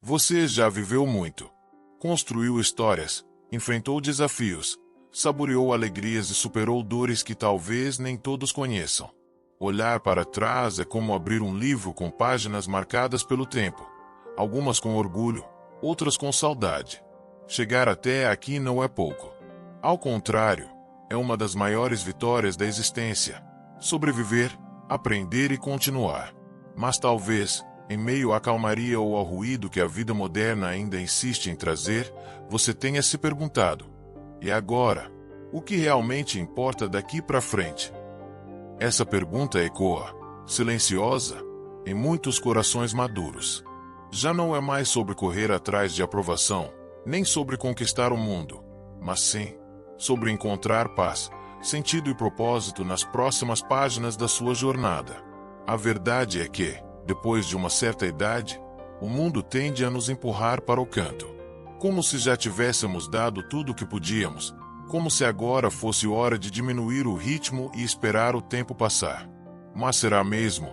Você já viveu muito. Construiu histórias, enfrentou desafios, saboreou alegrias e superou dores que talvez nem todos conheçam. Olhar para trás é como abrir um livro com páginas marcadas pelo tempo, algumas com orgulho, outras com saudade. Chegar até aqui não é pouco. Ao contrário, é uma das maiores vitórias da existência. Sobreviver, aprender e continuar. Mas talvez, em meio à calmaria ou ao ruído que a vida moderna ainda insiste em trazer, você tenha se perguntado: e agora? O que realmente importa daqui para frente? Essa pergunta ecoa, silenciosa, em muitos corações maduros. Já não é mais sobre correr atrás de aprovação, nem sobre conquistar o mundo, mas sim sobre encontrar paz, sentido e propósito nas próximas páginas da sua jornada. A verdade é que, depois de uma certa idade, o mundo tende a nos empurrar para o canto. Como se já tivéssemos dado tudo o que podíamos, como se agora fosse hora de diminuir o ritmo e esperar o tempo passar. Mas será mesmo?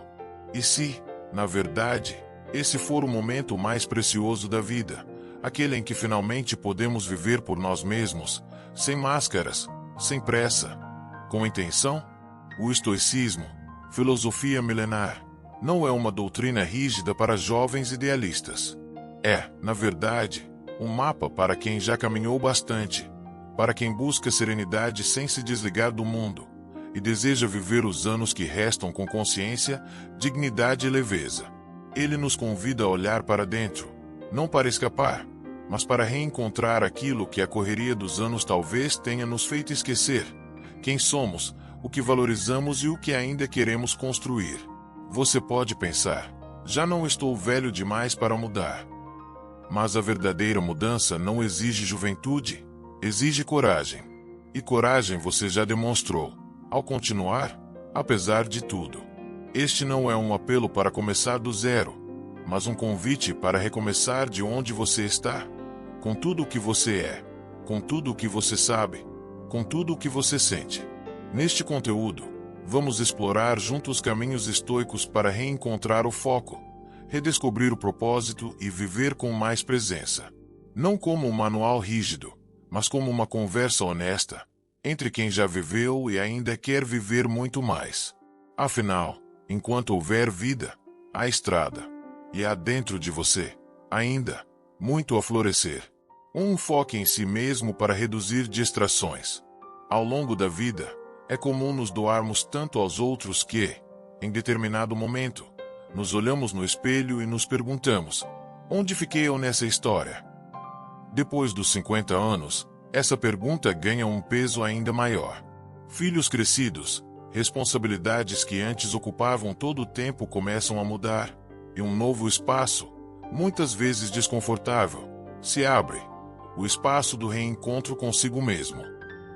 E se, na verdade, esse for o momento mais precioso da vida, aquele em que finalmente podemos viver por nós mesmos, sem máscaras, sem pressa, com intenção? O estoicismo, filosofia milenar, não é uma doutrina rígida para jovens idealistas. É, na verdade, um mapa para quem já caminhou bastante, para quem busca serenidade sem se desligar do mundo, e deseja viver os anos que restam com consciência, dignidade e leveza. Ele nos convida a olhar para dentro, não para escapar, mas para reencontrar aquilo que a correria dos anos talvez tenha nos feito esquecer: quem somos, o que valorizamos e o que ainda queremos construir. Você pode pensar: já não estou velho demais para mudar. Mas a verdadeira mudança não exige juventude, exige coragem. E coragem você já demonstrou, ao continuar, apesar de tudo. Este não é um apelo para começar do zero, mas um convite para recomeçar de onde você está, com tudo o que você é, com tudo o que você sabe, com tudo o que você sente. Neste conteúdo, vamos explorar juntos caminhos estoicos para reencontrar o foco, redescobrir o propósito e viver com mais presença. Não como um manual rígido, mas como uma conversa honesta, entre quem já viveu e ainda quer viver muito mais. Afinal, enquanto houver vida, há estrada. E há dentro de você, ainda, muito a florescer. Um foco em si mesmo para reduzir distrações. Ao longo da vida, é comum nos doarmos tanto aos outros que, em determinado momento, nos olhamos no espelho e nos perguntamos: onde fiquei eu nessa história? Depois dos 50 anos, essa pergunta ganha um peso ainda maior. Filhos crescidos, responsabilidades que antes ocupavam todo o tempo começam a mudar, e um novo espaço, muitas vezes desconfortável, se abre. O espaço do reencontro consigo mesmo.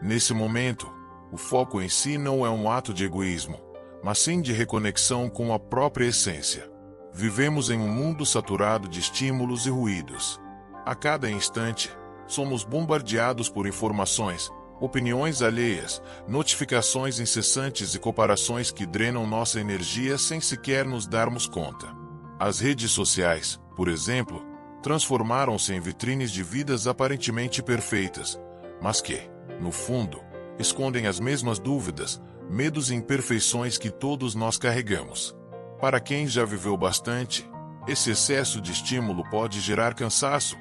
Nesse momento, o foco em si não é um ato de egoísmo, mas sim de reconexão com a própria essência. Vivemos em um mundo saturado de estímulos e ruídos. A cada instante, somos bombardeados por informações, opiniões alheias, notificações incessantes e comparações que drenam nossa energia sem sequer nos darmos conta. As redes sociais, por exemplo, transformaram-se em vitrines de vidas aparentemente perfeitas, mas que, no fundo, escondem as mesmas dúvidas, medos e imperfeições que todos nós carregamos. Para quem já viveu bastante, esse excesso de estímulo pode gerar cansaço,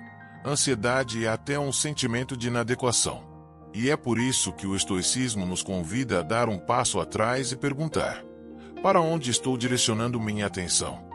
ansiedade e até um sentimento de inadequação. E é por isso que o estoicismo nos convida a dar um passo atrás e perguntar: para onde estou direcionando minha atenção?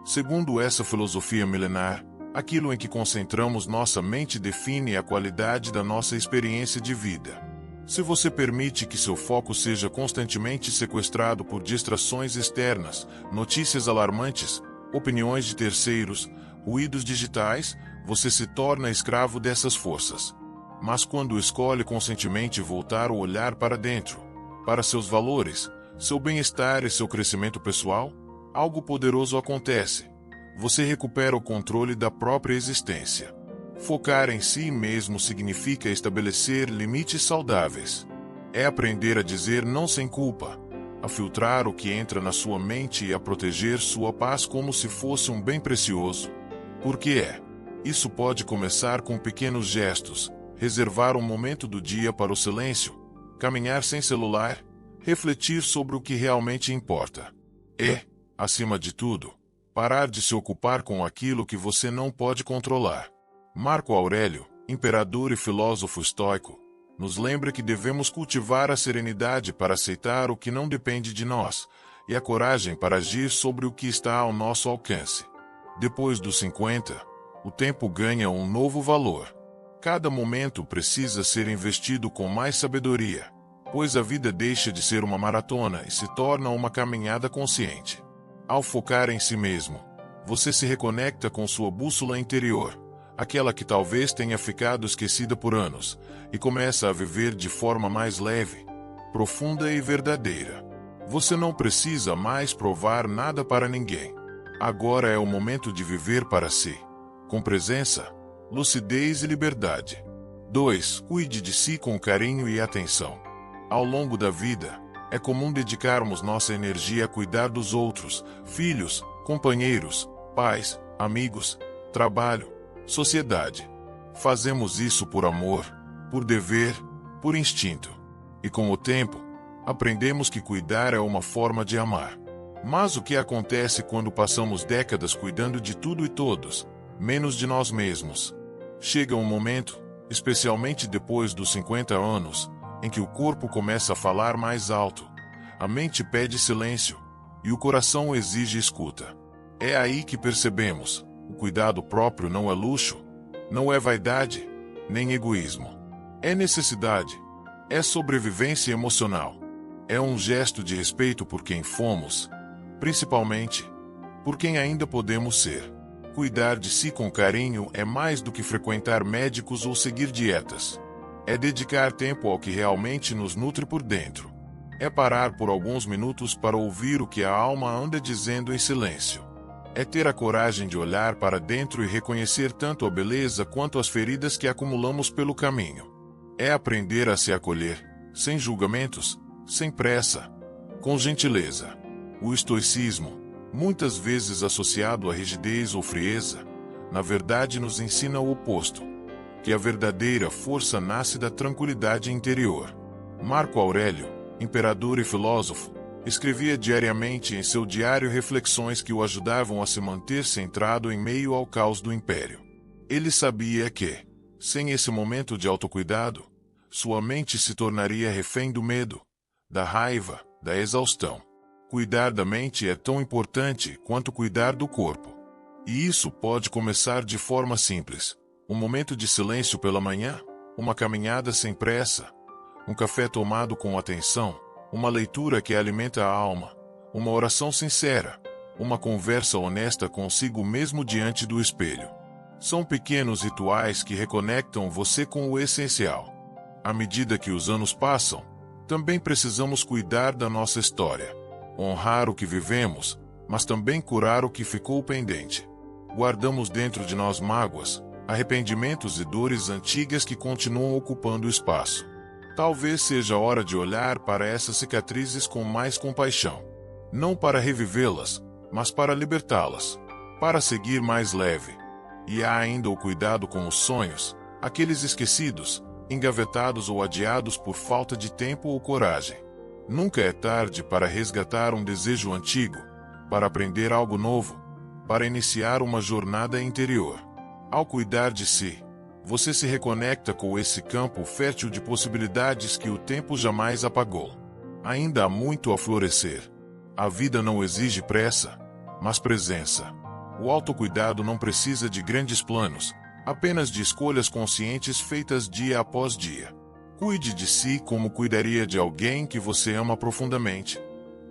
Segundo essa filosofia milenar, aquilo em que concentramos nossa mente define a qualidade da nossa experiência de vida. Se você permite que seu foco seja constantemente sequestrado por distrações externas, notícias alarmantes, opiniões de terceiros, ruídos digitais, você se torna escravo dessas forças. Mas quando escolhe conscientemente voltar o olhar para dentro, para seus valores, seu bem-estar e seu crescimento pessoal, algo poderoso acontece. Você recupera o controle da própria existência. Focar em si mesmo significa estabelecer limites saudáveis. É aprender a dizer não sem culpa, a filtrar o que entra na sua mente e a proteger sua paz como se fosse um bem precioso. Porque Isso pode começar com pequenos gestos, reservar um momento do dia para o silêncio, caminhar sem celular, refletir sobre o que realmente importa. E, acima de tudo, parar de se ocupar com aquilo que você não pode controlar. Marco Aurélio, imperador e filósofo estoico, nos lembra que devemos cultivar a serenidade para aceitar o que não depende de nós, e a coragem para agir sobre o que está ao nosso alcance. Depois dos 50, o tempo ganha um novo valor. Cada momento precisa ser investido com mais sabedoria, pois a vida deixa de ser uma maratona e se torna uma caminhada consciente. Ao focar em si mesmo, você se reconecta com sua bússola interior, aquela que talvez tenha ficado esquecida por anos, e começa a viver de forma mais leve, profunda e verdadeira. Você não precisa mais provar nada para ninguém. Agora é o momento de viver para si, com presença, lucidez e liberdade. 2. Cuide de si com carinho e atenção. Ao longo da vida, é comum dedicarmos nossa energia a cuidar dos outros, filhos, companheiros, pais, amigos, trabalho, sociedade. Fazemos isso por amor, por dever, por instinto. E com o tempo, aprendemos que cuidar é uma forma de amar. Mas o que acontece quando passamos décadas cuidando de tudo e todos, menos de nós mesmos? Chega um momento, especialmente depois dos 50 anos, em que o corpo começa a falar mais alto, a mente pede silêncio, e o coração exige escuta. É aí que percebemos: o cuidado próprio não é luxo, não é vaidade, nem egoísmo. É necessidade, é sobrevivência emocional. É um gesto de respeito por quem fomos, principalmente por quem ainda podemos ser. Cuidar de si com carinho é mais do que frequentar médicos ou seguir dietas. É dedicar tempo ao que realmente nos nutre por dentro. É parar por alguns minutos para ouvir o que a alma anda dizendo em silêncio. É ter a coragem de olhar para dentro e reconhecer tanto a beleza quanto as feridas que acumulamos pelo caminho. É aprender a se acolher, sem julgamentos, sem pressa, com gentileza. O estoicismo, muitas vezes associado à rigidez ou frieza, na verdade nos ensina o oposto, que a verdadeira força nasce da tranquilidade interior. Marco Aurélio, imperador e filósofo, escrevia diariamente em seu diário reflexões que o ajudavam a se manter centrado em meio ao caos do império. Ele sabia que, sem esse momento de autocuidado, sua mente se tornaria refém do medo, da raiva, da exaustão. Cuidar da mente é tão importante quanto cuidar do corpo. E isso pode começar de forma simples. Um momento de silêncio pela manhã, uma caminhada sem pressa, um café tomado com atenção, uma leitura que alimenta a alma, uma oração sincera, uma conversa honesta consigo mesmo diante do espelho. São pequenos rituais que reconectam você com o essencial. À medida que os anos passam, também precisamos cuidar da nossa história. Honrar o que vivemos, mas também curar o que ficou pendente. Guardamos dentro de nós mágoas, arrependimentos e dores antigas que continuam ocupando espaço. Talvez seja hora de olhar para essas cicatrizes com mais compaixão. Não para revivê-las, mas para libertá-las. Para seguir mais leve. E há ainda o cuidado com os sonhos, aqueles esquecidos, engavetados ou adiados por falta de tempo ou coragem. Nunca é tarde para resgatar um desejo antigo, para aprender algo novo, para iniciar uma jornada interior. Ao cuidar de si, você se reconecta com esse campo fértil de possibilidades que o tempo jamais apagou. Ainda há muito a florescer. A vida não exige pressa, mas presença. O autocuidado não precisa de grandes planos, apenas de escolhas conscientes feitas dia após dia. Cuide de si como cuidaria de alguém que você ama profundamente,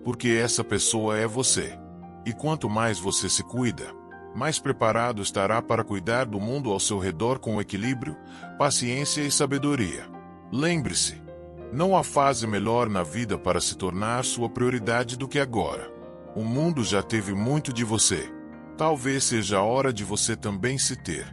porque essa pessoa é você. E quanto mais você se cuida, mais preparado estará para cuidar do mundo ao seu redor com equilíbrio, paciência e sabedoria. Lembre-se, não há fase melhor na vida para se tornar sua prioridade do que agora. O mundo já teve muito de você. Talvez seja a hora de você também se ter.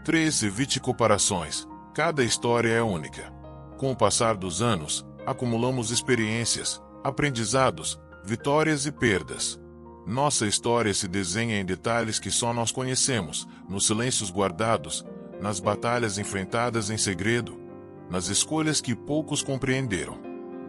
3. Evite comparações. Cada história é única. Com o passar dos anos, acumulamos experiências, aprendizados, vitórias e perdas. Nossa história se desenha em detalhes que só nós conhecemos, nos silêncios guardados, nas batalhas enfrentadas em segredo, nas escolhas que poucos compreenderam.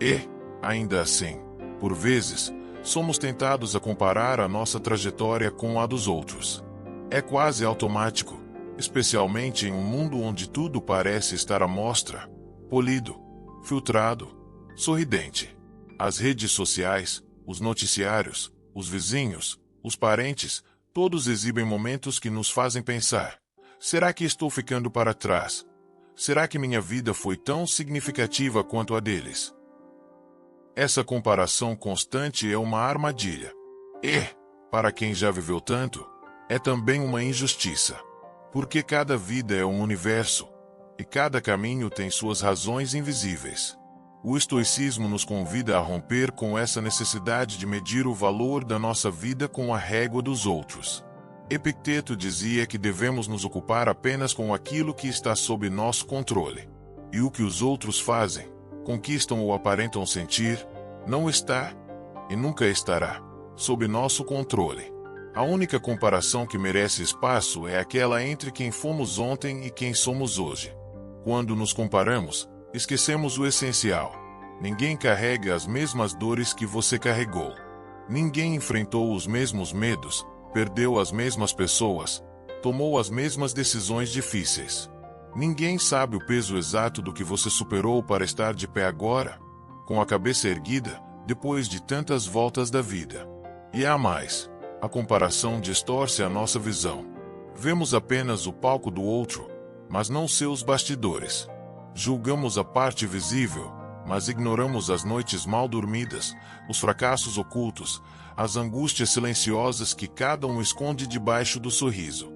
E, ainda assim, por vezes, somos tentados a comparar a nossa trajetória com a dos outros. É quase automático, especialmente em um mundo onde tudo parece estar à mostra, polido, filtrado, sorridente. As redes sociais, os noticiários, os vizinhos, os parentes, todos exibem momentos que nos fazem pensar: será que estou ficando para trás? Será que minha vida foi tão significativa quanto a deles? Essa comparação constante é uma armadilha. E, para quem já viveu tanto, é também uma injustiça. Porque cada vida é um universo, e cada caminho tem suas razões invisíveis. O estoicismo nos convida a romper com essa necessidade de medir o valor da nossa vida com a régua dos outros. Epicteto dizia que devemos nos ocupar apenas com aquilo que está sob nosso controle. E o que os outros fazem, conquistam ou aparentam sentir, não está, e nunca estará, sob nosso controle. A única comparação que merece espaço é aquela entre quem fomos ontem e quem somos hoje. Quando nos comparamos, esquecemos o essencial. Ninguém carrega as mesmas dores que você carregou. Ninguém enfrentou os mesmos medos, perdeu as mesmas pessoas, tomou as mesmas decisões difíceis. Ninguém sabe o peso exato do que você superou para estar de pé agora, com a cabeça erguida, depois de tantas voltas da vida. E há mais. A comparação distorce a nossa visão. Vemos apenas o palco do outro, mas não seus bastidores. Julgamos a parte visível, mas ignoramos as noites mal dormidas, os fracassos ocultos, as angústias silenciosas que cada um esconde debaixo do sorriso.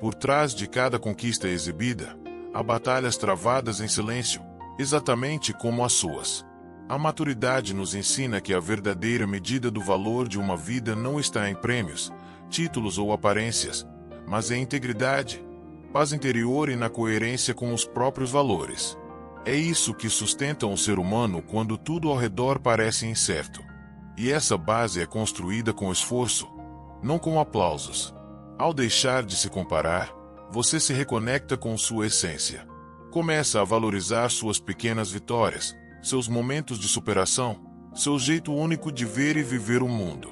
Por trás de cada conquista exibida, há batalhas travadas em silêncio, exatamente como as suas. A maturidade nos ensina que a verdadeira medida do valor de uma vida não está em prêmios, títulos ou aparências, mas em integridade, paz interior e na coerência com os próprios valores. É isso que sustenta um ser humano quando tudo ao redor parece incerto. E essa base é construída com esforço, não com aplausos. Ao deixar de se comparar, você se reconecta com sua essência. Começa a valorizar suas pequenas vitórias, seus momentos de superação, seu jeito único de ver e viver o mundo.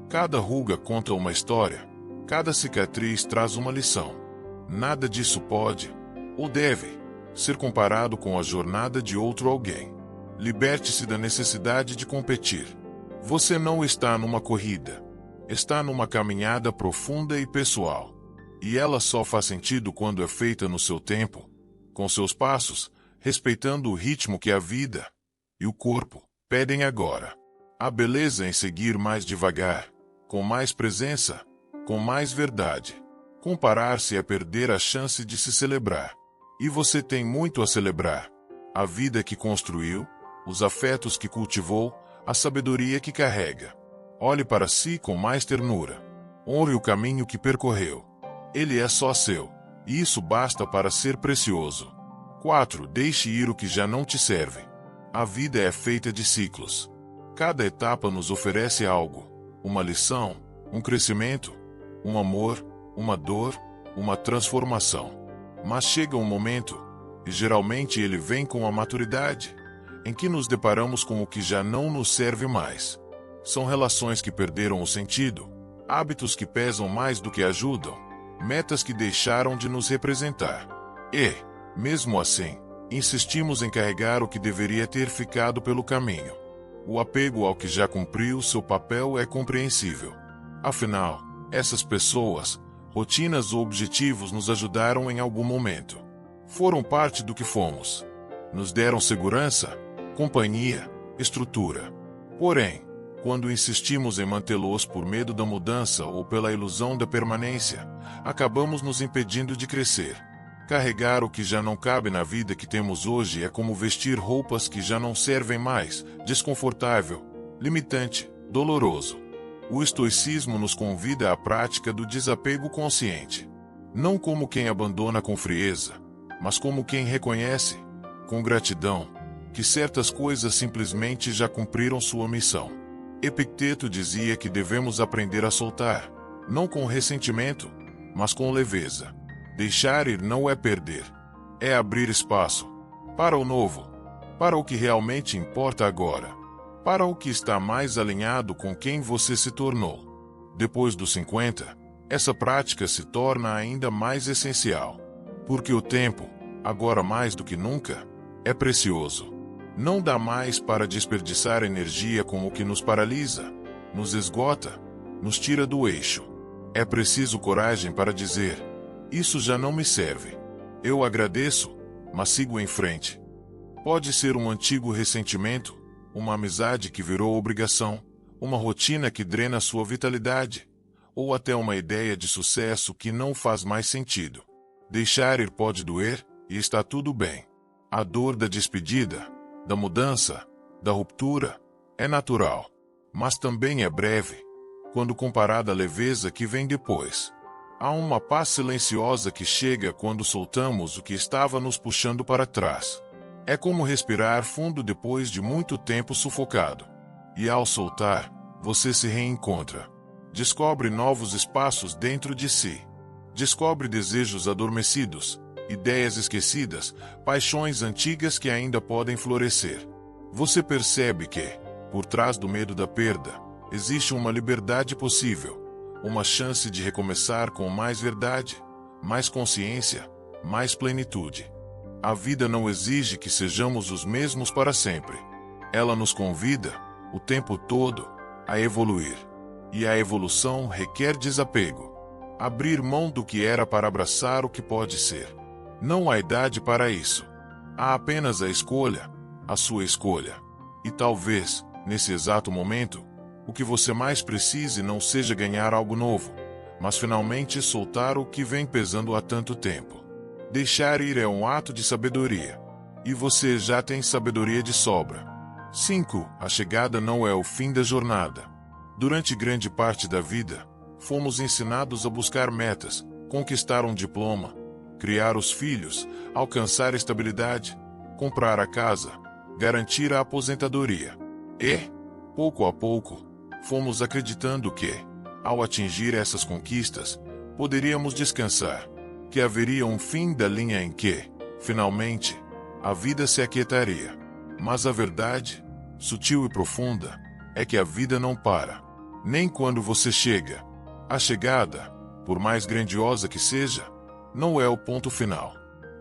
Cada ruga conta uma história, cada cicatriz traz uma lição. Nada disso pode, ou deve, ser comparado com a jornada de outro alguém. Liberte-se da necessidade de competir. Você não está numa corrida. Está numa caminhada profunda e pessoal. E ela só faz sentido quando é feita no seu tempo, com seus passos, respeitando o ritmo que a vida e o corpo pedem agora. Há beleza em seguir mais devagar, com mais presença, com mais verdade. Comparar-se é perder a chance de se celebrar. E você tem muito a celebrar. A vida que construiu, os afetos que cultivou, a sabedoria que carrega. Olhe para si com mais ternura. Honre o caminho que percorreu. Ele é só seu, e isso basta para ser precioso. 4. Deixe ir o que já não te serve. A vida é feita de ciclos. Cada etapa nos oferece algo. Uma lição, um crescimento, um amor, uma dor, uma transformação. Mas chega um momento, e geralmente ele vem com a maturidade, em que nos deparamos com o que já não nos serve mais. São relações que perderam o sentido, hábitos que pesam mais do que ajudam, metas que deixaram de nos representar. E, mesmo assim, insistimos em carregar o que deveria ter ficado pelo caminho. O apego ao que já cumpriu seu papel é compreensível. Afinal, essas pessoas, rotinas ou objetivos nos ajudaram em algum momento. Foram parte do que fomos. Nos deram segurança, companhia, estrutura. Porém, quando insistimos em mantê-los por medo da mudança ou pela ilusão da permanência, acabamos nos impedindo de crescer. Carregar o que já não cabe na vida que temos hoje é como vestir roupas que já não servem mais, desconfortável, limitante, doloroso. O estoicismo nos convida à prática do desapego consciente. Não como quem abandona com frieza, mas como quem reconhece, com gratidão, que certas coisas simplesmente já cumpriram sua missão. Epicteto dizia que devemos aprender a soltar, não com ressentimento, mas com leveza. Deixar ir não é perder, é abrir espaço para o novo, para o que realmente importa agora, para o que está mais alinhado com quem você se tornou. Depois dos 50, essa prática se torna ainda mais essencial, porque o tempo, agora mais do que nunca, é precioso. Não dá mais para desperdiçar energia com o que nos paralisa, nos esgota, nos tira do eixo. É preciso coragem para dizer: isso já não me serve. Eu agradeço, mas sigo em frente. Pode ser um antigo ressentimento, uma amizade que virou obrigação, uma rotina que drena sua vitalidade, ou até uma ideia de sucesso que não faz mais sentido. Deixar ir pode doer, e está tudo bem. A dor da despedida, da mudança, da ruptura, é natural, mas também é breve, quando comparada à leveza que vem depois. Há uma paz silenciosa que chega quando soltamos o que estava nos puxando para trás. É como respirar fundo depois de muito tempo sufocado. E ao soltar, você se reencontra. Descobre novos espaços dentro de si. Descobre desejos adormecidos, ideias esquecidas, paixões antigas que ainda podem florescer. Você percebe que, por trás do medo da perda, existe uma liberdade possível, uma chance de recomeçar com mais verdade, mais consciência, mais plenitude. A vida não exige que sejamos os mesmos para sempre. Ela nos convida, o tempo todo, a evoluir. E a evolução requer desapego. Abrir mão do que era para abraçar o que pode ser. Não há idade para isso. Há apenas a escolha, a sua escolha. E talvez, nesse exato momento, o que você mais precise não seja ganhar algo novo, mas finalmente soltar o que vem pesando há tanto tempo. Deixar ir é um ato de sabedoria. E você já tem sabedoria de sobra. 5. A chegada não é o fim da jornada. Durante grande parte da vida, fomos ensinados a buscar metas, conquistar um diploma, criar os filhos, alcançar estabilidade, comprar a casa, garantir a aposentadoria. E, pouco a pouco, fomos acreditando que, ao atingir essas conquistas, poderíamos descansar, que haveria um fim da linha em que, finalmente, a vida se aquietaria. Mas a verdade, sutil e profunda, é que a vida não para, nem quando você chega. A chegada, por mais grandiosa que seja, não é o ponto final.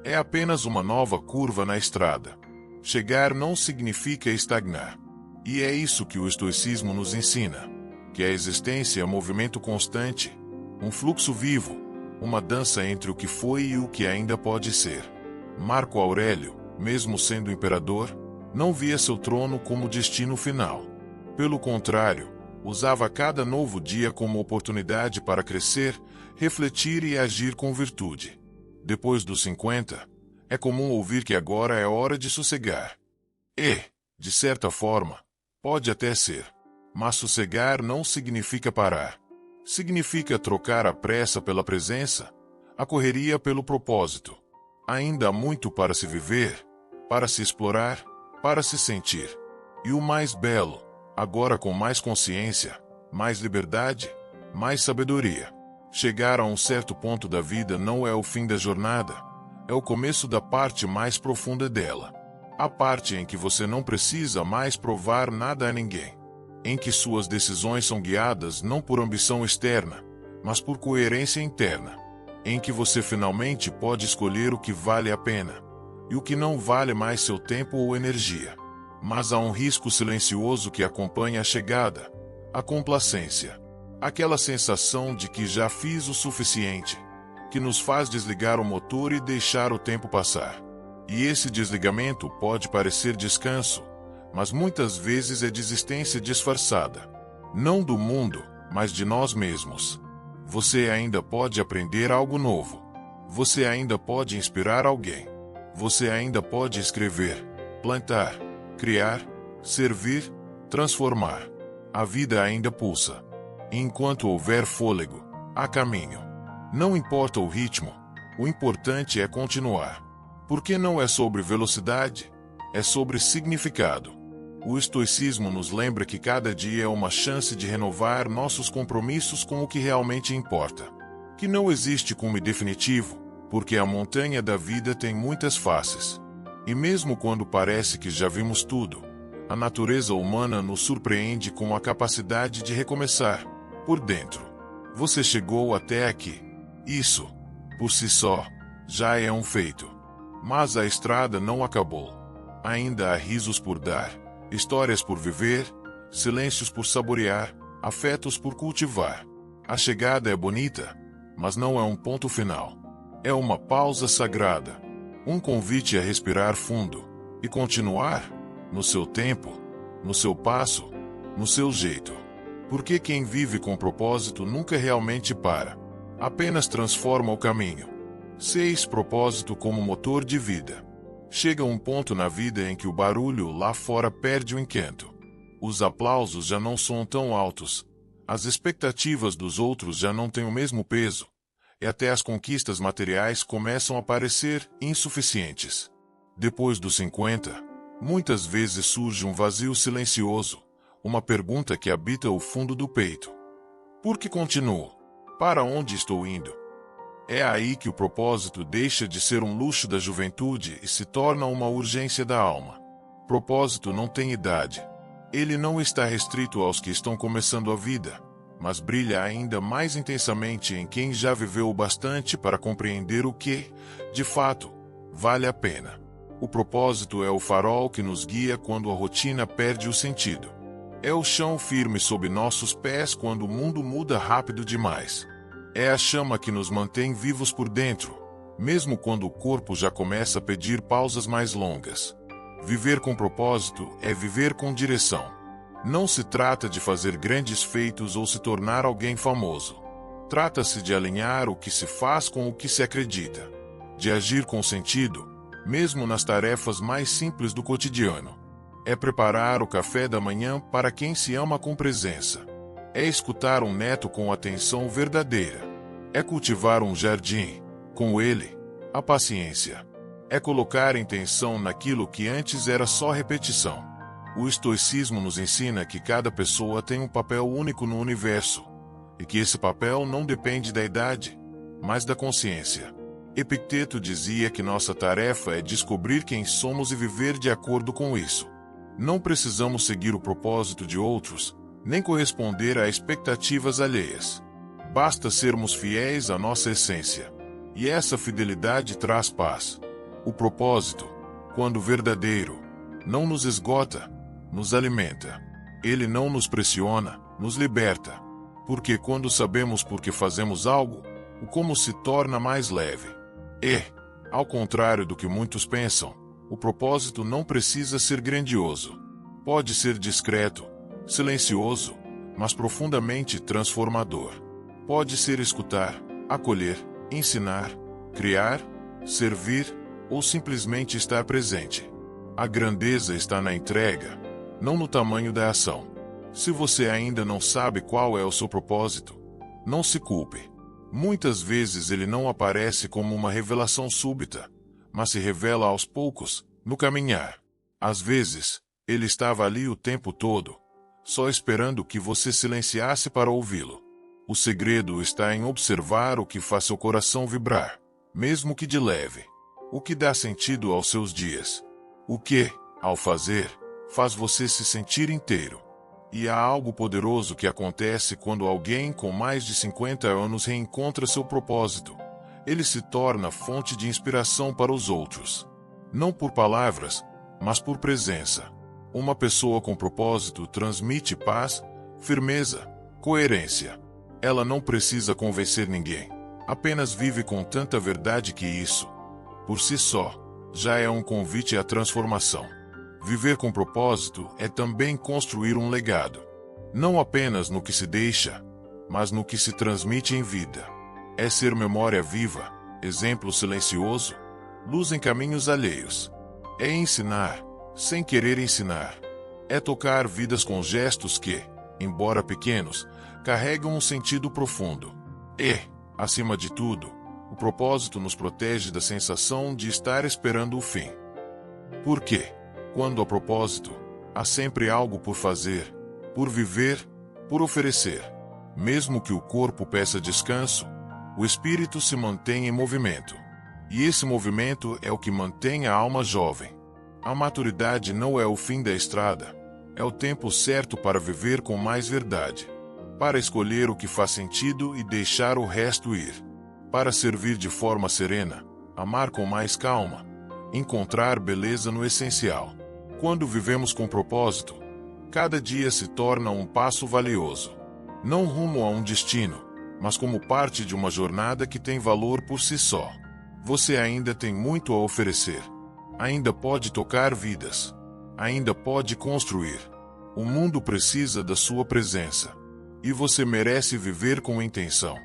É apenas uma nova curva na estrada. Chegar não significa estagnar. E é isso que o estoicismo nos ensina, que a existência é movimento constante, um fluxo vivo, uma dança entre o que foi e o que ainda pode ser. Marco Aurélio, mesmo sendo imperador, não via seu trono como destino final. Pelo contrário, usava cada novo dia como oportunidade para crescer, refletir e agir com virtude. Depois dos 50, é comum ouvir que agora é hora de sossegar. E, de certa forma, pode até ser. Mas sossegar não significa parar. Significa trocar a pressa pela presença, a correria pelo propósito. Ainda há muito para se viver, para se explorar, para se sentir. E o mais belo, agora com mais consciência, mais liberdade, mais sabedoria. Chegar a um certo ponto da vida não é o fim da jornada, é o começo da parte mais profunda dela. A parte em que você não precisa mais provar nada a ninguém. Em que suas decisões são guiadas não por ambição externa, mas por coerência interna. Em que você finalmente pode escolher o que vale a pena, e o que não vale mais seu tempo ou energia. Mas há um risco silencioso que acompanha a chegada, a complacência. Aquela sensação de que já fiz o suficiente, que nos faz desligar o motor e deixar o tempo passar. E esse desligamento pode parecer descanso, mas muitas vezes é desistência disfarçada. Não do mundo, mas de nós mesmos. Você ainda pode aprender algo novo. Você ainda pode inspirar alguém. Você ainda pode escrever, plantar, criar, servir, transformar. A vida ainda pulsa. Enquanto houver fôlego, há caminho. Não importa o ritmo, o importante é continuar. Porque não é sobre velocidade, é sobre significado. O estoicismo nos lembra que cada dia é uma chance de renovar nossos compromissos com o que realmente importa. Que não existe cume definitivo, porque a montanha da vida tem muitas faces. E mesmo quando parece que já vimos tudo, a natureza humana nos surpreende com a capacidade de recomeçar, por dentro. Você chegou até aqui. Isso, por si só, já é um feito. Mas a estrada não acabou. Ainda há risos por dar, histórias por viver, silêncios por saborear, afetos por cultivar. A chegada é bonita, mas não é um ponto final. É uma pausa sagrada. Um convite a respirar fundo e continuar, no seu tempo, no seu passo, no seu jeito. Porque quem vive com propósito nunca realmente para. Apenas transforma o caminho. 6. Propósito como motor de vida. Chega um ponto na vida em que o barulho lá fora perde o encanto. Os aplausos já não são tão altos. As expectativas dos outros já não têm o mesmo peso. E até as conquistas materiais começam a parecer insuficientes. Depois dos 50, muitas vezes surge um vazio silencioso, uma pergunta que habita o fundo do peito. Por que continuo? Para onde estou indo? É aí que o propósito deixa de ser um luxo da juventude e se torna uma urgência da alma. Propósito não tem idade. Ele não está restrito aos que estão começando a vida, mas brilha ainda mais intensamente em quem já viveu o bastante para compreender o que, de fato, vale a pena. O propósito é o farol que nos guia quando a rotina perde o sentido. É o chão firme sob nossos pés quando o mundo muda rápido demais. É a chama que nos mantém vivos por dentro, mesmo quando o corpo já começa a pedir pausas mais longas. Viver com propósito é viver com direção. Não se trata de fazer grandes feitos ou se tornar alguém famoso. Trata-se de alinhar o que se faz com o que se acredita. De agir com sentido, mesmo nas tarefas mais simples do cotidiano. É preparar o café da manhã para quem se ama com presença. É escutar um neto com atenção verdadeira. É cultivar um jardim, com ele, a paciência. É colocar intenção naquilo que antes era só repetição. O estoicismo nos ensina que cada pessoa tem um papel único no universo, e que esse papel não depende da idade, mas da consciência. Epicteto dizia que nossa tarefa é descobrir quem somos e viver de acordo com isso. Não precisamos seguir o propósito de outros, nem corresponder a expectativas alheias. Basta sermos fiéis à nossa essência. E essa fidelidade traz paz. O propósito, quando verdadeiro, não nos esgota, nos alimenta. Ele não nos pressiona, nos liberta. Porque quando sabemos por que fazemos algo, o como se torna mais leve. E, ao contrário do que muitos pensam, o propósito não precisa ser grandioso. Pode ser discreto, silencioso, mas profundamente transformador. Pode ser escutar, acolher, ensinar, criar, servir ou simplesmente estar presente. A grandeza está na entrega, não no tamanho da ação. Se você ainda não sabe qual é o seu propósito, não se culpe. Muitas vezes ele não aparece como uma revelação súbita, mas se revela aos poucos, no caminhar. Às vezes, ele estava ali o tempo todo, só esperando que você silenciasse para ouvi-lo. O segredo está em observar o que faz seu coração vibrar, mesmo que de leve. O que dá sentido aos seus dias. O que, ao fazer, faz você se sentir inteiro. E há algo poderoso que acontece quando alguém com mais de 50 anos reencontra seu propósito. Ele se torna fonte de inspiração para os outros. Não por palavras, mas por presença. Uma pessoa com propósito transmite paz, firmeza, coerência. Ela não precisa convencer ninguém. Apenas vive com tanta verdade que isso, por si só, já é um convite à transformação. Viver com propósito é também construir um legado. Não apenas no que se deixa, mas no que se transmite em vida. É ser memória viva, exemplo silencioso, luz em caminhos alheios. É ensinar, sem querer ensinar. É tocar vidas com gestos que, embora pequenos, carregam um sentido profundo. E, acima de tudo, o propósito nos protege da sensação de estar esperando o fim. Por quê? Quando há propósito, Há sempre algo por fazer, por viver, por oferecer. Mesmo que o corpo peça descanso, o espírito se mantém em movimento. E esse movimento é o que mantém a alma jovem. A maturidade não é o fim da estrada, é o tempo certo para viver com mais verdade. Para escolher o que faz sentido e deixar o resto ir. Para servir de forma serena, amar com mais calma, encontrar beleza no essencial. Quando vivemos com propósito, cada dia se torna um passo valioso. Não rumo a um destino, mas como parte de uma jornada que tem valor por si só. Você ainda tem muito a oferecer. Ainda pode tocar vidas. Ainda pode construir. O mundo precisa da sua presença. E você merece viver com intenção.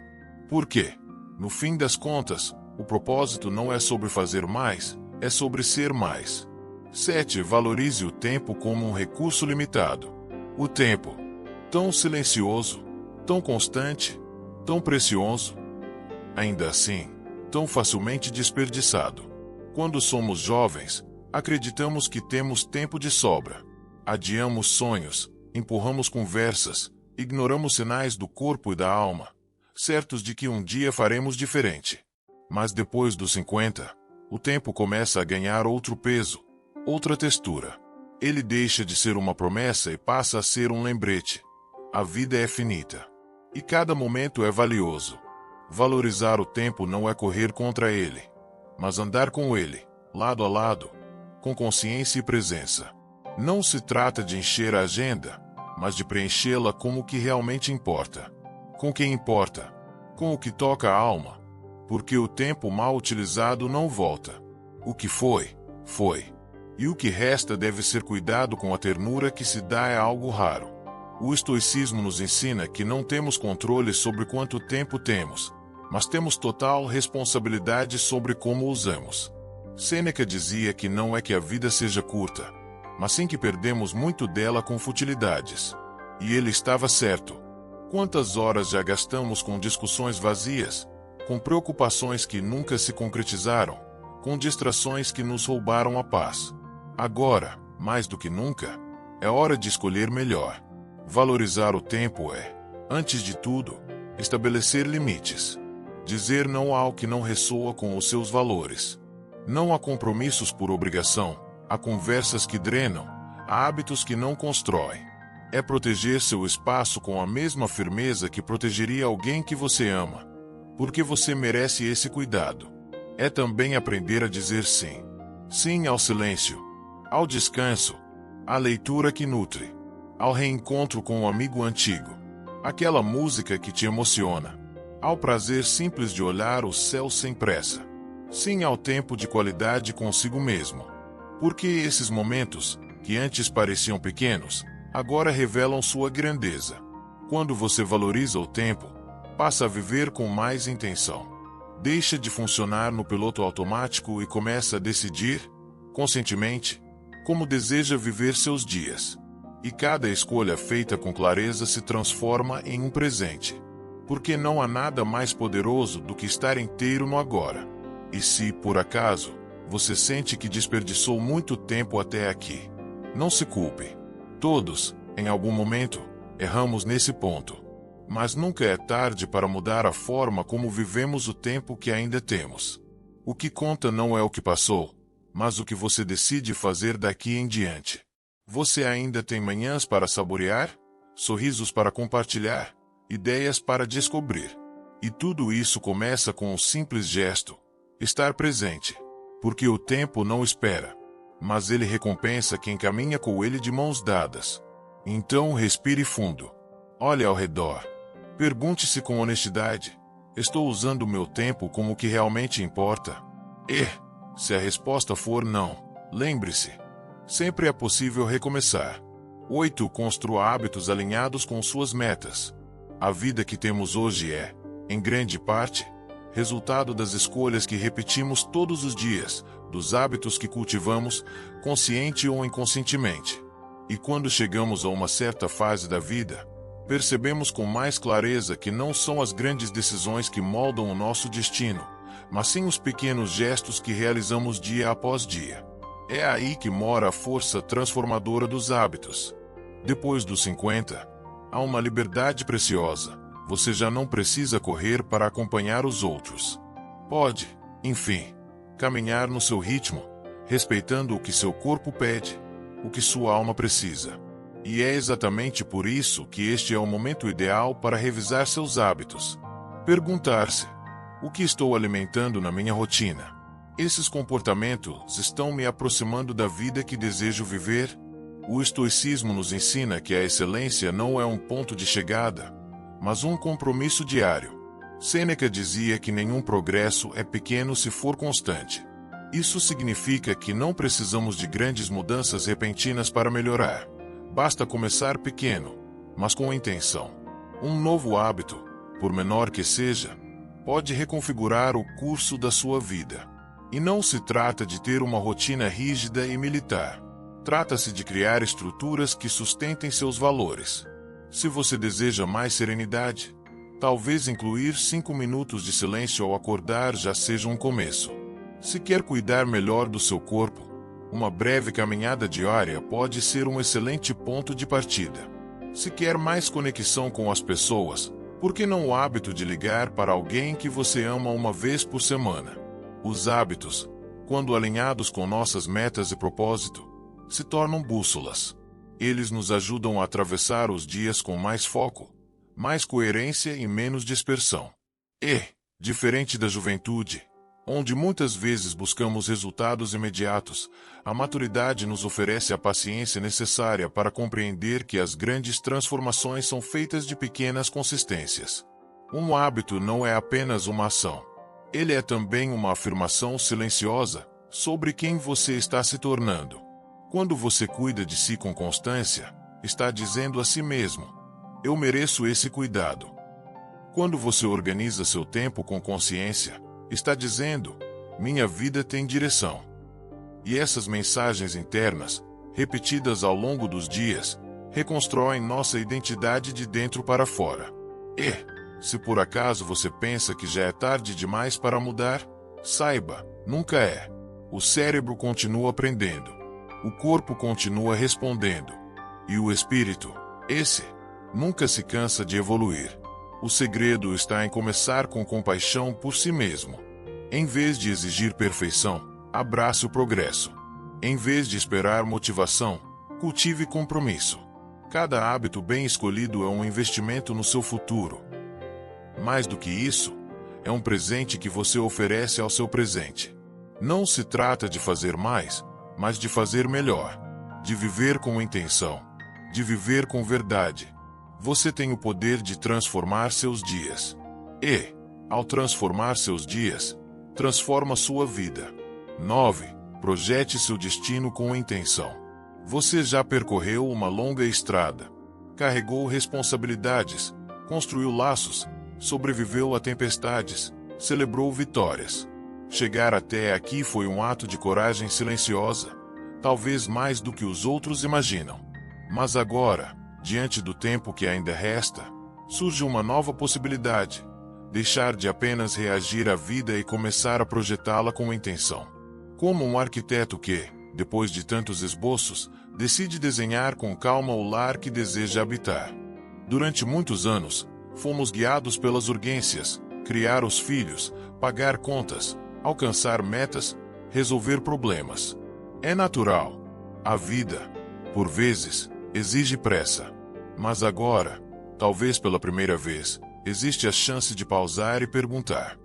Por quê? No fim das contas, o propósito não é sobre fazer mais, é sobre ser mais. 7. Valorize o tempo como um recurso limitado. O tempo, tão silencioso, tão constante, tão precioso, ainda assim, tão facilmente desperdiçado. Quando somos jovens, acreditamos que temos tempo de sobra. Adiamos sonhos, empurramos conversas, ignoramos sinais do corpo e da alma, certos de que um dia faremos diferente. Mas depois dos 50, o tempo começa a ganhar outro peso, outra textura. Ele deixa de ser uma promessa e passa a ser um lembrete. A vida é finita. E cada momento é valioso. Valorizar o tempo não é correr contra ele, mas andar com ele, lado a lado, com consciência e presença. Não se trata de encher a agenda, mas de preenchê-la com o que realmente importa. Com quem importa, com o que toca a alma. Porque o tempo mal utilizado não volta. O que foi, foi. E o que resta deve ser cuidado com a ternura que se dá a algo raro. O estoicismo nos ensina que não temos controle sobre quanto tempo temos, mas temos total responsabilidade sobre como usamos. Sêneca dizia que não é que a vida seja curta, mas sim que perdemos muito dela com futilidades. E ele estava certo. Quantas horas já gastamos com discussões vazias, com preocupações que nunca se concretizaram, com distrações que nos roubaram a paz. Agora, mais do que nunca, é hora de escolher melhor. Valorizar o tempo é, antes de tudo, estabelecer limites. Dizer não ao que não ressoa com os seus valores. Não há compromissos por obrigação, há conversas que drenam, há hábitos que não constroem. É proteger seu espaço com a mesma firmeza que protegeria alguém que você ama. Porque você merece esse cuidado. É também aprender a dizer sim. Sim ao silêncio, ao descanso, à leitura que nutre, ao reencontro com um amigo antigo, aquela música que te emociona, ao prazer simples de olhar o céu sem pressa. Sim ao tempo de qualidade consigo mesmo. Porque esses momentos, que antes pareciam pequenos, agora revelam sua grandeza. Quando você valoriza o tempo, passa a viver com mais intenção. Deixa de funcionar no piloto automático e começa a decidir, conscientemente, como deseja viver seus dias. E cada escolha feita com clareza se transforma em um presente. Porque não há nada mais poderoso do que estar inteiro no agora. E se, por acaso, você sente que desperdiçou muito tempo até aqui, não se culpe. Todos, em algum momento, erramos nesse ponto. Mas nunca é tarde para mudar a forma como vivemos o tempo que ainda temos. O que conta não é o que passou, mas o que você decide fazer daqui em diante. Você ainda tem manhãs para saborear, sorrisos para compartilhar, ideias para descobrir. E tudo isso começa com um simples gesto: estar presente. Porque o tempo não espera, mas ele recompensa quem caminha com ele de mãos dadas. Então respire fundo. Olhe ao redor. Pergunte-se com honestidade: estou usando o meu tempo como o que realmente importa? E, se a resposta for não, lembre-se, sempre é possível recomeçar. 8. Construa hábitos alinhados com suas metas. A vida que temos hoje é, em grande parte, resultado das escolhas que repetimos todos os dias, dos hábitos que cultivamos, consciente ou inconscientemente. E quando chegamos a uma certa fase da vida, percebemos com mais clareza que não são as grandes decisões que moldam o nosso destino, mas sim os pequenos gestos que realizamos dia após dia. É aí que mora a força transformadora dos hábitos. Depois dos 50, há uma liberdade preciosa. Você já não precisa correr para acompanhar os outros. Pode, enfim, caminhar no seu ritmo, respeitando o que seu corpo pede, o que sua alma precisa. E é exatamente por isso que este é o momento ideal para revisar seus hábitos. Perguntar-se: o que estou alimentando na minha rotina? Esses comportamentos estão me aproximando da vida que desejo viver? O estoicismo nos ensina que a excelência não é um ponto de chegada, mas um compromisso diário. Sêneca dizia que nenhum progresso é pequeno se for constante. Isso significa que não precisamos de grandes mudanças repentinas para melhorar. Basta começar pequeno, mas com intenção. Um novo hábito, por menor que seja, pode reconfigurar o curso da sua vida. E não se trata de ter uma rotina rígida e militar. Trata-se de criar estruturas que sustentem seus valores. Se você deseja mais serenidade, talvez incluir 5 minutos de silêncio ao acordar já seja um começo. Se quer cuidar melhor do seu corpo, uma breve caminhada diária pode ser um excelente ponto de partida. Se quer mais conexão com as pessoas, por que não o hábito de ligar para alguém que você ama uma vez por semana? Os hábitos, quando alinhados com nossas metas e propósito, se tornam bússolas. Eles nos ajudam a atravessar os dias com mais foco, mais coerência e menos dispersão. E, diferente da juventude, onde muitas vezes buscamos resultados imediatos, a maturidade nos oferece a paciência necessária para compreender que as grandes transformações são feitas de pequenas consistências. Um hábito não é apenas uma ação. Ele é também uma afirmação silenciosa sobre quem você está se tornando. Quando você cuida de si com constância, está dizendo a si mesmo: eu mereço esse cuidado. Quando você organiza seu tempo com consciência, está dizendo: minha vida tem direção. E essas mensagens internas, repetidas ao longo dos dias, reconstroem nossa identidade de dentro para fora. E, se por acaso você pensa que já é tarde demais para mudar, saiba, nunca é. O cérebro continua aprendendo. O corpo continua respondendo. E o espírito, esse, nunca se cansa de evoluir. O segredo está em começar com compaixão por si mesmo. Em vez de exigir perfeição, abrace o progresso. Em vez de esperar motivação, cultive compromisso. Cada hábito bem escolhido é um investimento no seu futuro. Mais do que isso, é um presente que você oferece ao seu presente. Não se trata de fazer mais, mas de fazer melhor. De viver com intenção. De viver com verdade. Você tem o poder de transformar seus dias. E, ao transformar seus dias, transforma sua vida. 9. Projete seu destino com intenção. Você já percorreu uma longa estrada. Carregou responsabilidades, construiu laços, sobreviveu a tempestades, celebrou vitórias. Chegar até aqui foi um ato de coragem silenciosa, talvez mais do que os outros imaginam. Mas agora, diante do tempo que ainda resta, surge uma nova possibilidade: deixar de apenas reagir à vida e começar a projetá-la com intenção. Como um arquiteto que, depois de tantos esboços, decide desenhar com calma o lar que deseja habitar. Durante muitos anos, fomos guiados pelas urgências: criar os filhos, pagar contas, alcançar metas, resolver problemas. É natural. A vida, por vezes, exige pressa. Mas agora, talvez pela primeira vez, existe a chance de pausar e perguntar: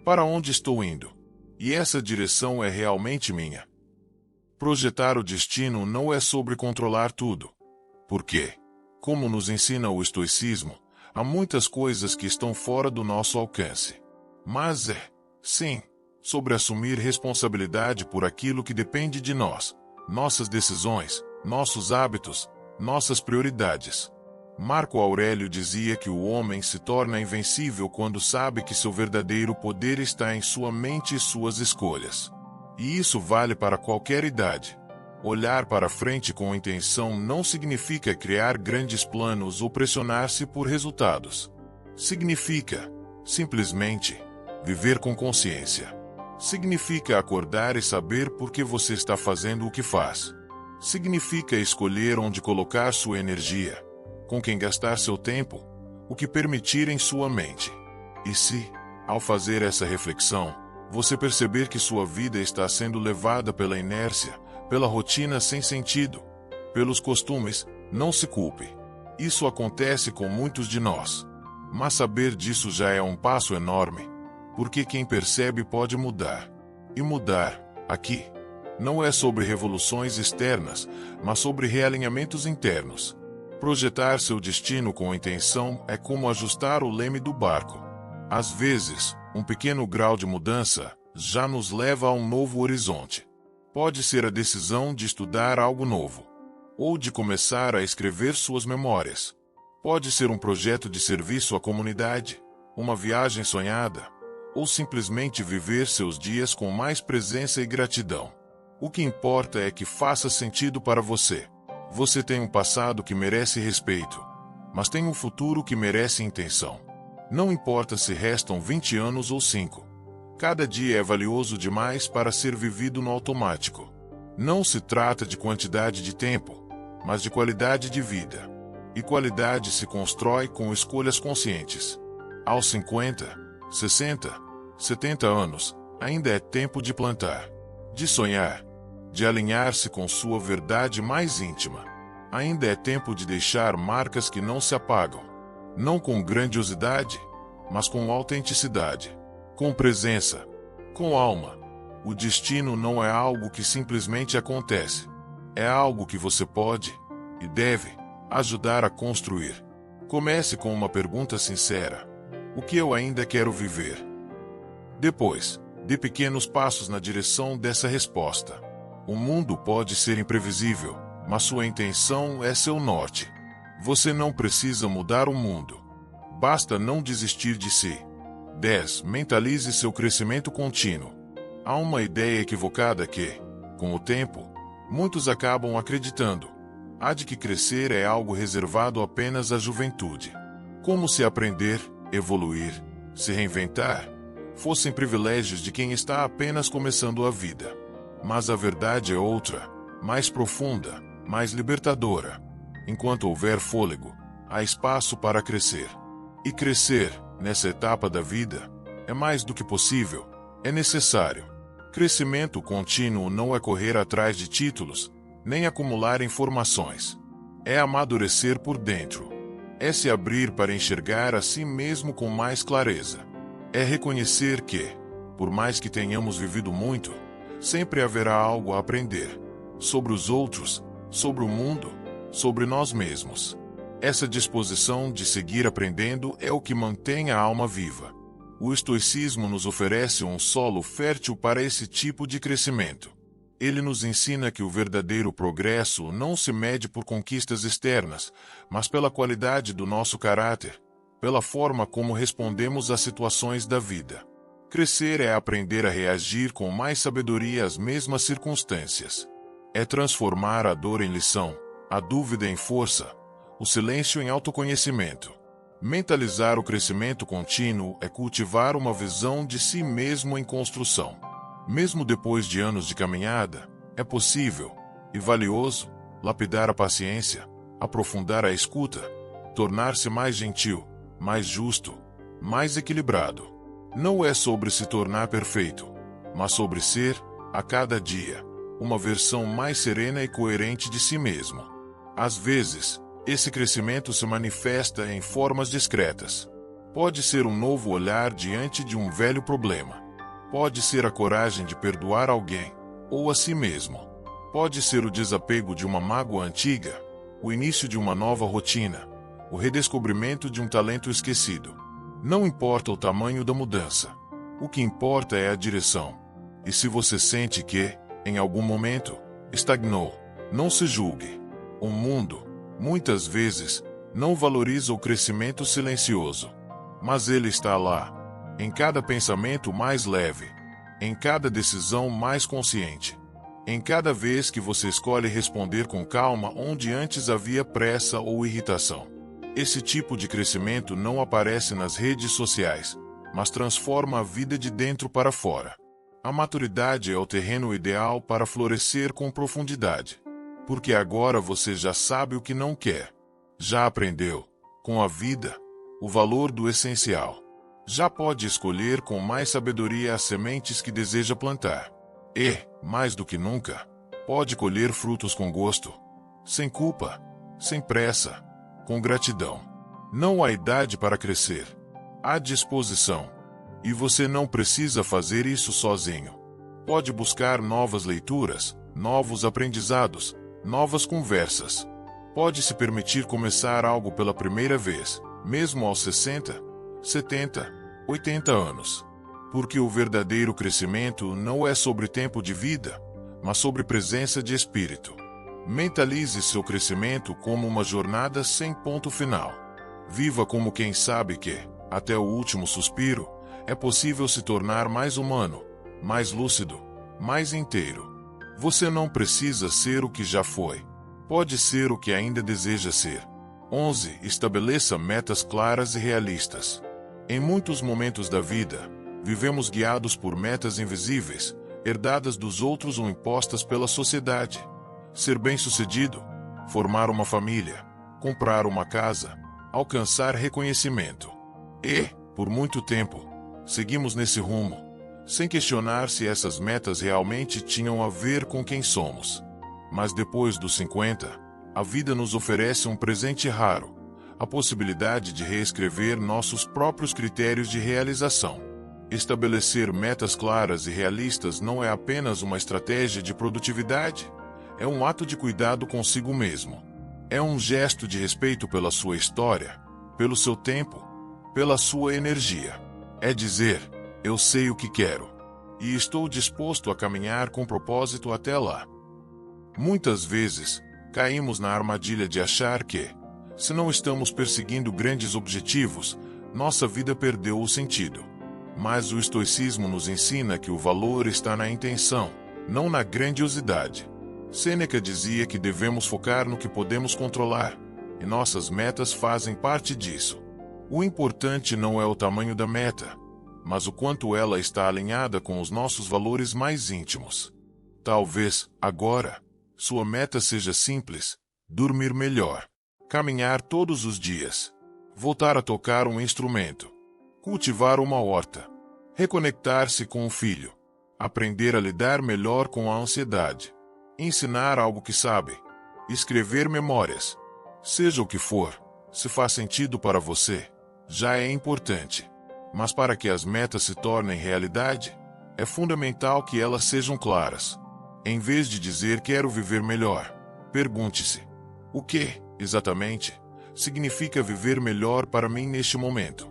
para onde estou indo? E essa direção é realmente minha? Projetar o destino não é sobre controlar tudo. Porque, como nos ensina o estoicismo, há muitas coisas que estão fora do nosso alcance. Mas sim, sobre assumir responsabilidade por aquilo que depende de nós, nossas decisões, nossos hábitos, nossas prioridades. Marco Aurélio dizia que o homem se torna invencível quando sabe que seu verdadeiro poder está em sua mente e suas escolhas. E isso vale para qualquer idade. Olhar para frente com intenção não significa criar grandes planos ou pressionar-se por resultados. Significa, simplesmente, viver com consciência. Significa acordar e saber por que você está fazendo o que faz. Significa escolher onde colocar sua energia, com quem gastar seu tempo, o que permitir em sua mente. E se, ao fazer essa reflexão, você perceber que sua vida está sendo levada pela inércia, pela rotina sem sentido, pelos costumes, não se culpe. Isso acontece com muitos de nós. Mas saber disso já é um passo enorme, porque quem percebe pode mudar. E mudar, aqui, não é sobre revoluções externas, mas sobre realinhamentos internos. Projetar seu destino com intenção é como ajustar o leme do barco. Às vezes, um pequeno grau de mudança já nos leva a um novo horizonte. Pode ser a decisão de estudar algo novo, ou de começar a escrever suas memórias. Pode ser um projeto de serviço à comunidade, uma viagem sonhada, ou simplesmente viver seus dias com mais presença e gratidão. O que importa é que faça sentido para você. Você tem um passado que merece respeito, mas tem um futuro que merece intenção. Não importa se restam 20 anos ou 5. Cada dia é valioso demais para ser vivido no automático. Não se trata de quantidade de tempo, mas de qualidade de vida. E qualidade se constrói com escolhas conscientes. Aos 50, 60, 70 anos, ainda é tempo de plantar, de sonhar, de alinhar-se com sua verdade mais íntima. Ainda é tempo de deixar marcas que não se apagam. Não com grandiosidade, mas com autenticidade, com presença, com alma. O destino não é algo que simplesmente acontece. É algo que você pode, e deve, ajudar a construir. Comece com uma pergunta sincera: o que eu ainda quero viver? Depois, dê pequenos passos na direção dessa resposta. O mundo pode ser imprevisível, mas sua intenção é seu norte. Você não precisa mudar o mundo. Basta não desistir de si. 10. Mentalize seu crescimento contínuo. Há uma ideia equivocada que, com o tempo, muitos acabam acreditando. A de que crescer é algo reservado apenas à juventude. Como se aprender, evoluir, se reinventar fossem privilégios de quem está apenas começando a vida. Mas a verdade é outra, mais profunda, mais libertadora. Enquanto houver fôlego, há espaço para crescer. E crescer, nessa etapa da vida, é mais do que possível, é necessário. Crescimento contínuo não é correr atrás de títulos, nem acumular informações. É amadurecer por dentro. É se abrir para enxergar a si mesmo com mais clareza. É reconhecer que, por mais que tenhamos vivido muito, sempre haverá algo a aprender. Sobre os outros, sobre o mundo, sobre nós mesmos. Essa disposição de seguir aprendendo é o que mantém a alma viva. O estoicismo nos oferece um solo fértil para esse tipo de crescimento. Ele nos ensina que o verdadeiro progresso não se mede por conquistas externas, mas pela qualidade do nosso caráter, pela forma como respondemos às situações da vida. Crescer é aprender a reagir com mais sabedoria às mesmas circunstâncias. É transformar a dor em lição, a dúvida em força, o silêncio em autoconhecimento. Mentalizar o crescimento contínuo é cultivar uma visão de si mesmo em construção. Mesmo depois de anos de caminhada, é possível, e valioso, lapidar a paciência, aprofundar a escuta, tornar-se mais gentil, mais justo, mais equilibrado. Não é sobre se tornar perfeito, mas sobre ser, a cada dia, uma versão mais serena e coerente de si mesmo. Às vezes, esse crescimento se manifesta em formas discretas. Pode ser um novo olhar diante de um velho problema. Pode ser a coragem de perdoar alguém, ou a si mesmo. Pode ser o desapego de uma mágoa antiga, o início de uma nova rotina, o redescobrimento de um talento esquecido. Não importa o tamanho da mudança. O que importa é a direção. E se você sente que, em algum momento, estagnou, não se julgue. O mundo, muitas vezes, não valoriza o crescimento silencioso. Mas ele está lá. Em cada pensamento mais leve, em cada decisão mais consciente, em cada vez que você escolhe responder com calma onde antes havia pressa ou irritação. Esse tipo de crescimento não aparece nas redes sociais, mas transforma a vida de dentro para fora. A maturidade é o terreno ideal para florescer com profundidade. Porque agora você já sabe o que não quer. Já aprendeu, com a vida, o valor do essencial. Já pode escolher com mais sabedoria as sementes que deseja plantar. E, mais do que nunca, pode colher frutos com gosto, sem culpa, sem pressa, com gratidão. Não há idade para crescer. Há disposição. E você não precisa fazer isso sozinho. Pode buscar novas leituras, novos aprendizados, novas conversas. Pode se permitir começar algo pela primeira vez, mesmo aos 60, 70, 80 anos. Porque o verdadeiro crescimento não é sobre tempo de vida, mas sobre presença de espírito. Mentalize seu crescimento como uma jornada sem ponto final. Viva como quem sabe que, até o último suspiro, é possível se tornar mais humano, mais lúcido, mais inteiro. Você não precisa ser o que já foi. Pode ser o que ainda deseja ser. 11. Estabeleça metas claras e realistas. Em muitos momentos da vida, vivemos guiados por metas invisíveis, herdadas dos outros ou impostas pela sociedade. Ser bem-sucedido, formar uma família, comprar uma casa, alcançar reconhecimento. E, por muito tempo, seguimos nesse rumo, sem questionar se essas metas realmente tinham a ver com quem somos. Mas depois dos 50, a vida nos oferece um presente raro, a possibilidade de reescrever nossos próprios critérios de realização. Estabelecer metas claras e realistas não é apenas uma estratégia de produtividade, é um ato de cuidado consigo mesmo. É um gesto de respeito pela sua história, pelo seu tempo, pela sua energia. É dizer, eu sei o que quero, e estou disposto a caminhar com propósito até lá. Muitas vezes, caímos na armadilha de achar que, se não estamos perseguindo grandes objetivos, nossa vida perdeu o sentido. Mas o estoicismo nos ensina que o valor está na intenção, não na grandiosidade. Sêneca dizia que devemos focar no que podemos controlar, e nossas metas fazem parte disso. O importante não é o tamanho da meta, mas o quanto ela está alinhada com os nossos valores mais íntimos. Talvez, agora, sua meta seja simples: dormir melhor, caminhar todos os dias, voltar a tocar um instrumento, cultivar uma horta, reconectar-se com o filho, aprender a lidar melhor com a ansiedade, ensinar algo que sabe, escrever memórias. Seja o que for, se faz sentido para você, já é importante. Mas para que as metas se tornem realidade, é fundamental que elas sejam claras. Em vez de dizer quero viver melhor, pergunte-se: o que, exatamente, significa viver melhor para mim neste momento?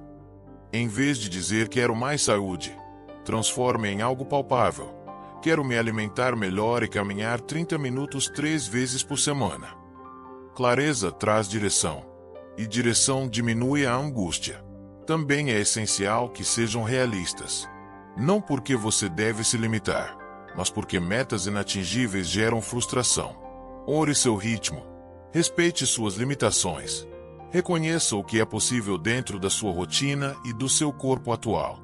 Em vez de dizer quero mais saúde, transforme em algo palpável. Quero me alimentar melhor e caminhar 30 minutos 3 vezes por semana. Clareza traz direção, e direção diminui a angústia. Também é essencial que sejam realistas. Não porque você deve se limitar, mas porque metas inatingíveis geram frustração. Ore seu ritmo. Respeite suas limitações. Reconheça o que é possível dentro da sua rotina e do seu corpo atual.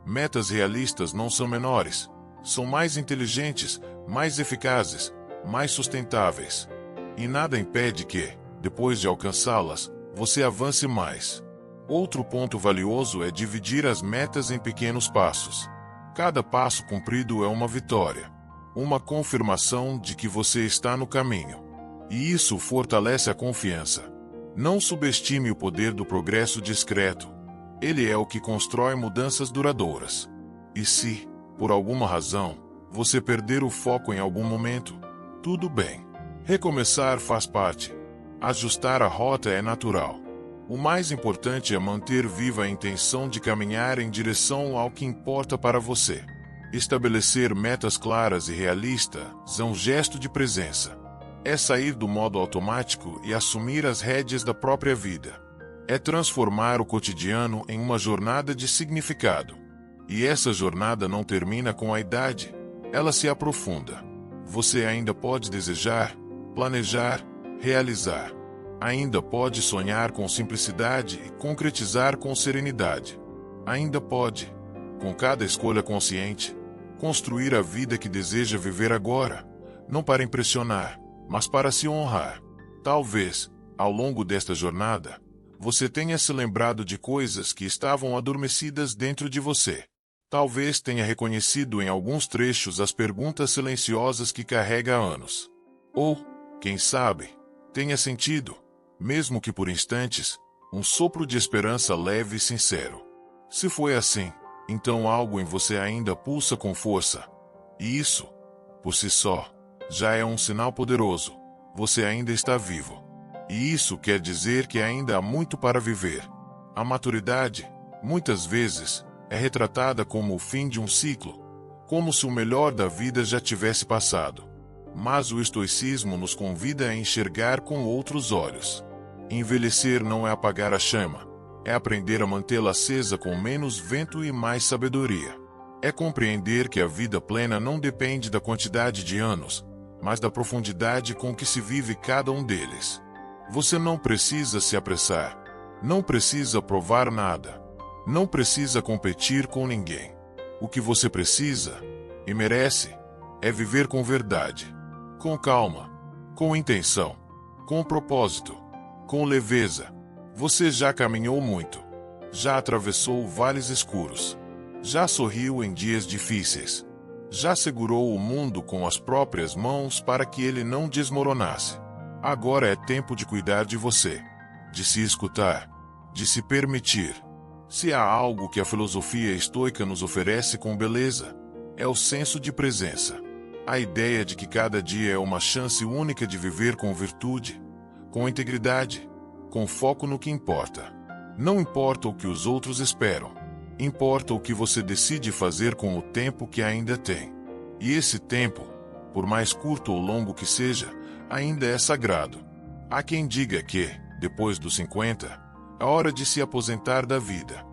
Metas realistas não são menores. São mais inteligentes, mais eficazes, mais sustentáveis. E nada impede que, depois de alcançá-las, você avance mais. Outro ponto valioso é dividir as metas em pequenos passos. Cada passo cumprido é uma vitória, uma confirmação de que você está no caminho. E isso fortalece a confiança. Não subestime o poder do progresso discreto. Ele é o que constrói mudanças duradouras. E se, por alguma razão, você perder o foco em algum momento, tudo bem. Recomeçar faz parte. Ajustar a rota é natural. O mais importante é manter viva a intenção de caminhar em direção ao que importa para você. Estabelecer metas claras e realistas é um gesto de presença. É sair do modo automático e assumir as rédeas da própria vida. É transformar o cotidiano em uma jornada de significado. E essa jornada não termina com a idade, ela se aprofunda. Você ainda pode desejar, planejar, realizar. Ainda pode sonhar com simplicidade e concretizar com serenidade. Ainda pode, com cada escolha consciente, Construir a vida que deseja viver agora, não para impressionar, mas para se honrar. Talvez, ao longo desta jornada, você tenha se lembrado de coisas que estavam adormecidas dentro de você. Talvez tenha reconhecido em alguns trechos as perguntas silenciosas que carrega há anos. Ou, quem sabe, tenha sentido, mesmo que por instantes, um sopro de esperança leve e sincero. Se foi assim, então algo em você ainda pulsa com força. E isso, por si só, já é um sinal poderoso. Você ainda está vivo. E isso quer dizer que ainda há muito para viver. A maturidade, muitas vezes, é retratada como o fim de um ciclo, como se o melhor da vida já tivesse passado. Mas o estoicismo nos convida a enxergar com outros olhos. Envelhecer não é apagar a chama, é aprender a mantê-la acesa com menos vento e mais sabedoria. É compreender que a vida plena não depende da quantidade de anos, mas da profundidade com que se vive cada um deles. Você não precisa se apressar, não precisa provar nada, não precisa competir com ninguém. O que você precisa, e merece, é viver com verdade, com calma, com intenção, com propósito, com leveza. Você já caminhou muito, já atravessou vales escuros, já sorriu em dias difíceis, já segurou o mundo com as próprias mãos para que ele não desmoronasse. Agora é tempo de cuidar de você, de se escutar, de se permitir. Se há algo que a filosofia estoica nos oferece com beleza, é o senso de presença. A ideia de que cada dia é uma chance única de viver com virtude, com integridade, com foco no que importa. Não importa o que os outros esperam, importa o que você decide fazer com o tempo que ainda tem. E esse tempo, por mais curto ou longo que seja, ainda é sagrado. Há quem diga que, depois dos 50, é hora de se aposentar da vida.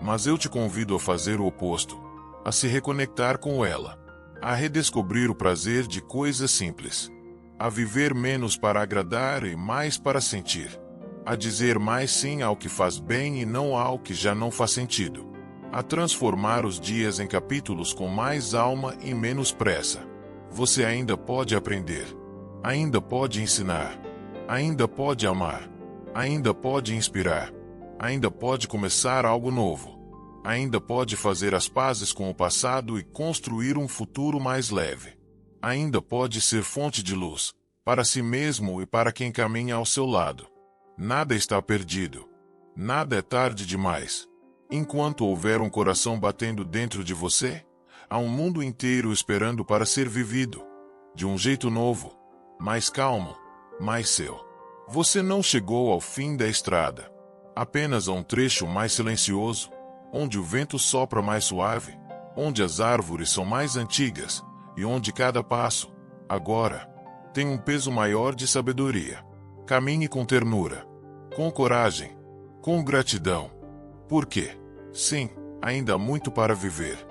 Mas eu te convido a fazer o oposto, a se reconectar com ela, a redescobrir o prazer de coisas simples, a viver menos para agradar e mais para sentir, a dizer mais sim ao que faz bem e não ao que já não faz sentido, a transformar os dias em capítulos com mais alma e menos pressa. Você ainda pode aprender, ainda pode ensinar, ainda pode amar, ainda pode inspirar, ainda pode começar algo novo, ainda pode fazer as pazes com o passado e construir um futuro mais leve, ainda pode ser fonte de luz, para si mesmo e para quem caminha ao seu lado. Nada está perdido, nada é tarde demais. Enquanto houver um coração batendo dentro de você, há um mundo inteiro esperando para ser vivido, de um jeito novo, mais calmo, mais seu. Você não chegou ao fim da estrada, apenas a um trecho mais silencioso, onde o vento sopra mais suave, onde as árvores são mais antigas, e onde cada passo, agora, tem um peso maior de sabedoria. Caminhe com ternura, com coragem, com gratidão. Porque, sim, ainda há muito para viver.